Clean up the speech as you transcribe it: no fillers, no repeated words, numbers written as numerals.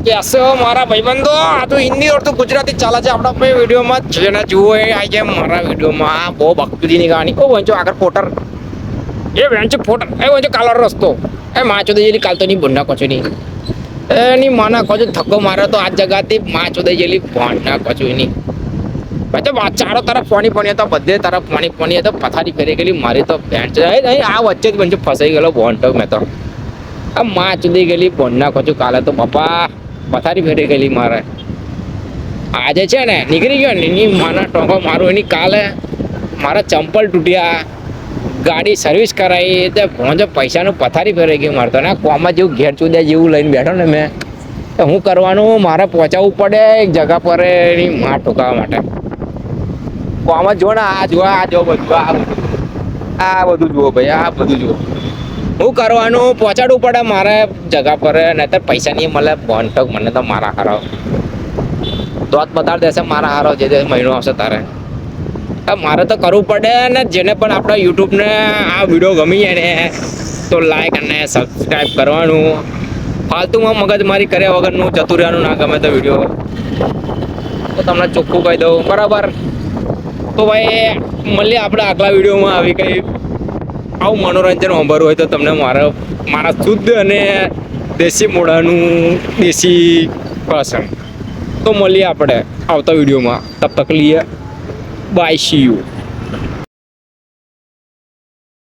કેસો મારા ભાઈબંધો આ તો હિન્દી और तो ગુજરાતી ચાલે છે આપણા ભાઈ વિડીયોમાં જેને જુઓ એ આવી જાય મારા વિડીયોમાં બહુ ભક્તિની કહાની ઓ વંચો આગળ ફોટર એ વેંચો ફોટર એ વંચો કાલો રસ્તો એ માચો દેલી કાલ તો ની બંડા કોચો ની એની માના કોચો થક્કો માર્યો તો આ જગાથી માચો દેલી ભણના કોચો ની પછી ચારો તરફ પાણી હતા બધે તરફ પાણી હતો પથારી ફેરી ગયેલી મારી તો ભેંચ આ વચ્ચે જ બંચો ફસાઈ ગયેલો ભોંટો મેં તો આ માં ચૂદી ગયેલી ભોંડના કોચું કાલે તો પપ્પા પથારી ફેરી ગયેલી મારે આજે છે ને નીકળી ગયો ને એની માના ટોંકો મારું એની કાલે મારા ચંપલ તૂટ્યા ગાડી સર્વિસ કરાવી એટલે ભોંજો પૈસાનું પથારી ફેરી ગઈ મારતો ને કોમાં જેવું ઘેર ચૂદ્યા જેવું લઈને બેઠો ને મેં તો હું કરવાનું મારે પહોંચાડવું પડે એક જગા પર એની માં ઠોકાવા માટે કોમાં જો ને આ જો બધું આ બધું જુઓ ભાઈ આ બધું જુઓ હું કરવાનું પહોંચાડવું પડે મારે જગા પર નહીતર પૈસા નહીં મળે બોન્ટક મને તો મારા હારો દોત બતાડ દેશે મારા હારો જે મહિનો આવશે તારે મારે તો કરવું પડે ને જેને પણ આપણા યુટ્યુબને આ વિડીયો ગમી જાય ને તો લાઈક અને સબસ્ક્રાઈબ કરવાનું ફાલતુમાં મગજમારી કર્યા વગરનું જતું રહેવાનું ના ગમે તો વિડીયો તો તમને ચોખ્ખું કહી દઉં બરાબર તો ભાઈ મળીએ આપણે આગલા વિડીયોમાં આવી કંઈ આવું મનોરંજન સાંભળવું હોય તો તમને મારા શુદ્ધ અને દેશી મોઢાનું દેશી ભાષણ તો મળીએ આપણે આવતા વિડીયોમાં તબ તક લીએ બાય સી યુ